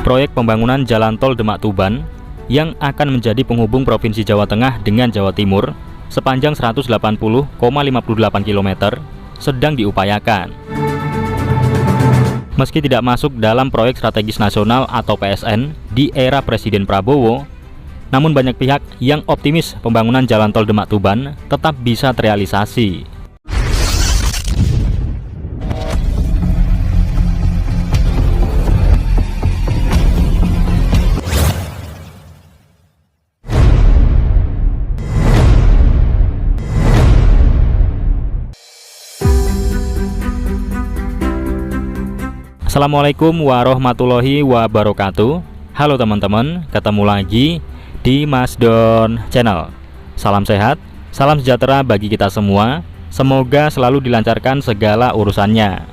proyek pembangunan Jalan Tol Demak-Tuban yang akan menjadi penghubung Provinsi Jawa Tengah dengan Jawa Timur sepanjang 180,58 km sedang diupayakan. Meski tidak masuk dalam proyek strategis nasional atau PSN di era Presiden Prabowo, namun banyak pihak yang optimis pembangunan Jalan Tol Demak-Tuban tetap bisa terrealisasi. Assalamualaikum warahmatullahi wabarakatuh. Halo teman-teman, ketemu lagi di Mas Don Channel. Salam sehat, salam sejahtera bagi kita semua. Semoga selalu dilancarkan segala urusannya.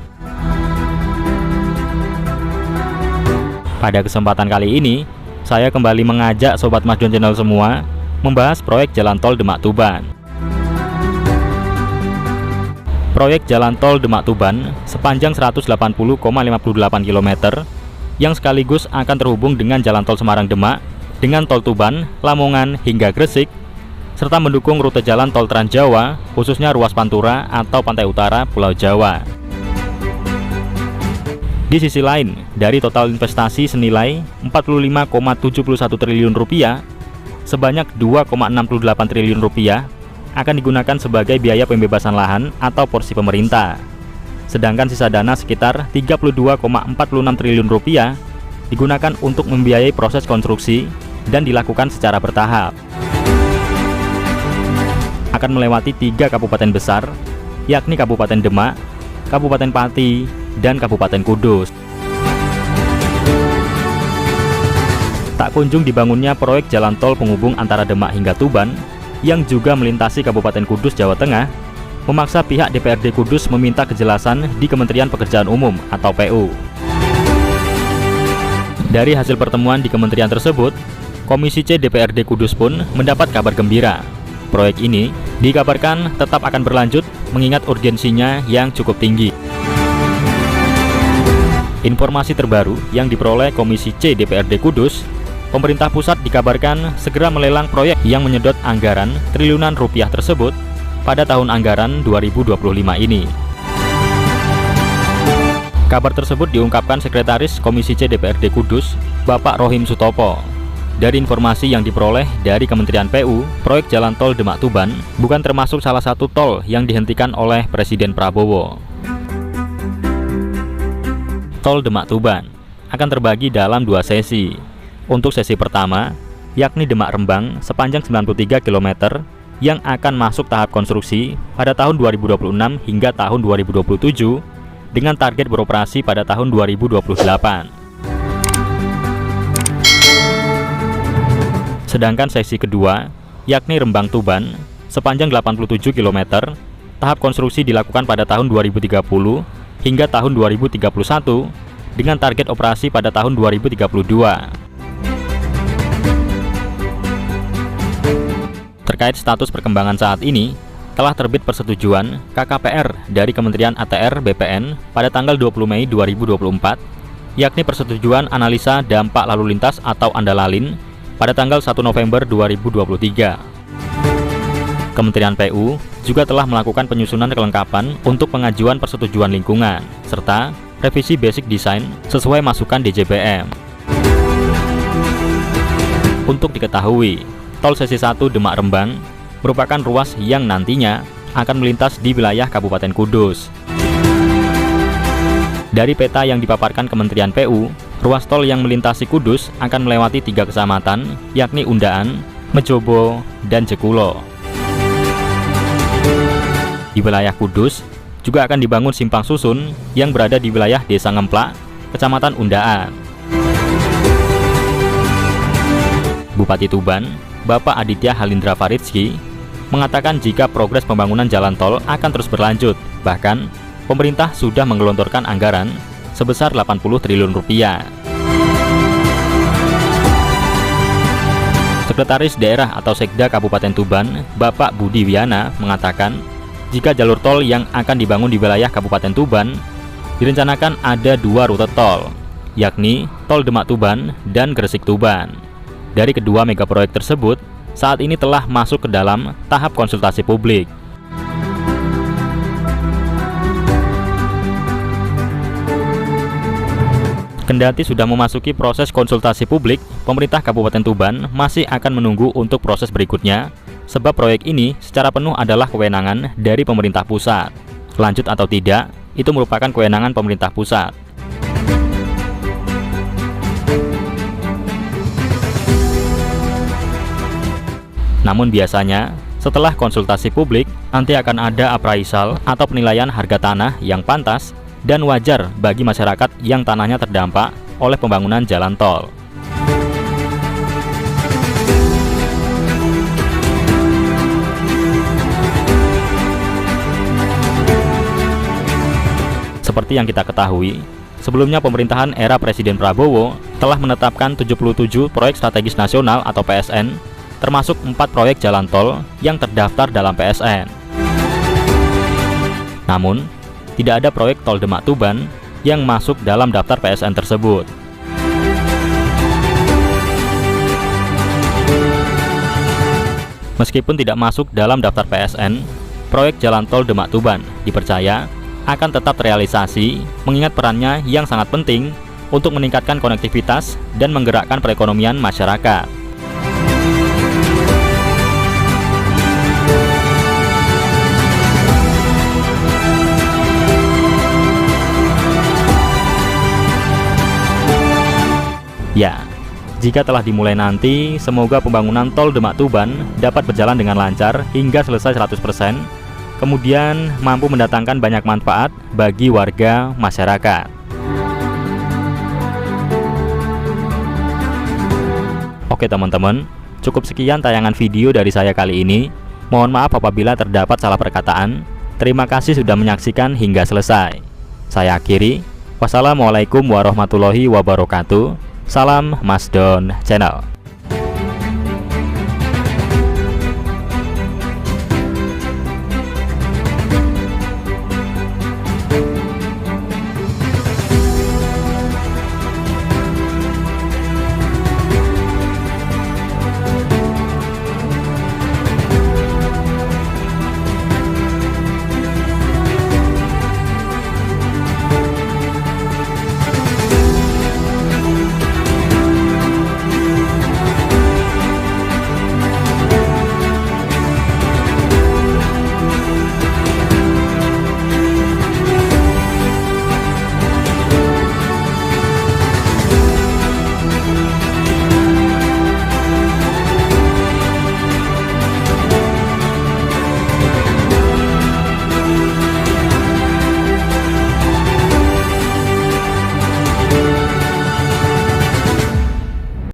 Pada kesempatan kali ini, saya kembali mengajak Sobat Mas Don Channel semua membahas proyek Jalan Tol Demak-Tuban. Proyek Jalan Tol Demak-Tuban sepanjang 180,58 km yang sekaligus akan terhubung dengan Jalan Tol Semarang-Demak dengan Tol Tuban, Lamongan hingga Gresik, serta mendukung rute Jalan Tol Trans Jawa khususnya ruas Pantura atau Pantai Utara Pulau Jawa. Di sisi lain, dari total investasi senilai 45,71 triliun rupiah, sebanyak 2,68 triliun rupiah akan digunakan sebagai biaya pembebasan lahan atau porsi pemerintah. Sedangkan sisa dana sekitar 32,46 triliun rupiah digunakan untuk membiayai proses konstruksi dan dilakukan secara bertahap. Akan melewati 3 kabupaten besar, yakni Kabupaten Demak, Kabupaten Pati, dan Kabupaten Kudus. Tak kunjung dibangunnya proyek jalan tol penghubung antara Demak hingga Tuban yang juga melintasi Kabupaten Kudus, Jawa Tengah, memaksa pihak DPRD Kudus meminta kejelasan di Kementerian Pekerjaan Umum atau PU. Dari hasil pertemuan di kementerian tersebut, Komisi C DPRD Kudus pun mendapat kabar gembira. Proyek ini dikabarkan tetap akan berlanjut mengingat urgensinya yang cukup tinggi. Informasi terbaru yang diperoleh Komisi C DPRD Kudus, pemerintah pusat dikabarkan segera melelang proyek yang menyedot anggaran triliunan rupiah tersebut pada tahun anggaran 2025 ini. Kabar tersebut diungkapkan Sekretaris Komisi C DPRD Kudus, Bapak Rohim Sutopo. Dari informasi yang diperoleh dari Kementerian PU, proyek Jalan Tol Demak-Tuban bukan termasuk salah satu tol yang dihentikan oleh Presiden Prabowo. Tol Demak-Tuban akan terbagi dalam 2 sesi. Untuk sesi pertama, yakni Demak-Rembang sepanjang 93 km yang akan masuk tahap konstruksi pada tahun 2026 hingga tahun 2027 dengan target beroperasi pada tahun 2028. Sedangkan sesi kedua, yakni Rembang-Tuban sepanjang 87 km, tahap konstruksi dilakukan pada tahun 2030 hingga tahun 2031 dengan target operasi pada tahun 2032. Terkait status perkembangan saat ini, telah terbit persetujuan KKPR dari Kementerian ATR BPN pada tanggal 20 Mei 2024, yakni persetujuan analisa dampak lalu lintas atau ANDALALIN pada tanggal 1 November 2023. Kementerian PU juga telah melakukan penyusunan kelengkapan untuk pengajuan persetujuan lingkungan, serta revisi basic design sesuai masukan DJBM. Untuk diketahui, tol sesi 1 Demak-Rembang merupakan ruas yang nantinya akan melintas di wilayah Kabupaten Kudus. Dari peta yang dipaparkan Kementerian PU, ruas tol yang melintasi Kudus akan melewati 3 kecamatan, yakni Undaan, Mejobo, dan Jekulo. Di wilayah Kudus juga akan dibangun simpang susun yang berada di wilayah Desa Ngemplak, Kecamatan Undaan. Bupati Tuban, Bapak Aditya Halindra Faridski, mengatakan jika progres pembangunan jalan tol akan terus berlanjut. Bahkan, pemerintah sudah menggelontorkan anggaran sebesar 80 triliun rupiah. Sekretaris Daerah atau Sekda Kabupaten Tuban, Bapak Budi Wiana, mengatakan jika jalur tol yang akan dibangun di wilayah Kabupaten Tuban direncanakan ada 2 rute tol, yakni Tol Demak Tuban dan Gresik Tuban. Dari kedua megaproyek tersebut, saat ini telah masuk ke dalam tahap konsultasi publik. Kendati sudah memasuki proses konsultasi publik, pemerintah Kabupaten Tuban masih akan menunggu untuk proses berikutnya, sebab proyek ini secara penuh adalah kewenangan dari pemerintah pusat. Lanjut atau tidak, itu merupakan kewenangan pemerintah pusat. Namun biasanya, setelah konsultasi publik, nanti akan ada appraisal atau penilaian harga tanah yang pantas dan wajar bagi masyarakat yang tanahnya terdampak oleh pembangunan jalan tol. Seperti yang kita ketahui, sebelumnya pemerintahan era Presiden Prabowo telah menetapkan 77 proyek strategis nasional atau PSN, termasuk 4 proyek jalan tol yang terdaftar dalam PSN. Namun, tidak ada proyek Tol Demak Tuban yang masuk dalam daftar PSN tersebut. Meskipun tidak masuk dalam daftar PSN, proyek jalan tol Demak Tuban dipercaya akan tetap terrealisasi, mengingat perannya yang sangat penting untuk meningkatkan konektivitas dan menggerakkan perekonomian masyarakat. Ya, jika telah dimulai nanti, semoga pembangunan Tol Demak Tuban dapat berjalan dengan lancar hingga selesai 100%, kemudian mampu mendatangkan banyak manfaat bagi warga masyarakat. Oke teman-teman, cukup sekian tayangan video dari saya kali ini. Mohon maaf apabila terdapat salah perkataan. Terima kasih sudah menyaksikan hingga selesai. Saya akhiri. Wassalamualaikum warahmatullahi wabarakatuh. Salam Mas Don Channel.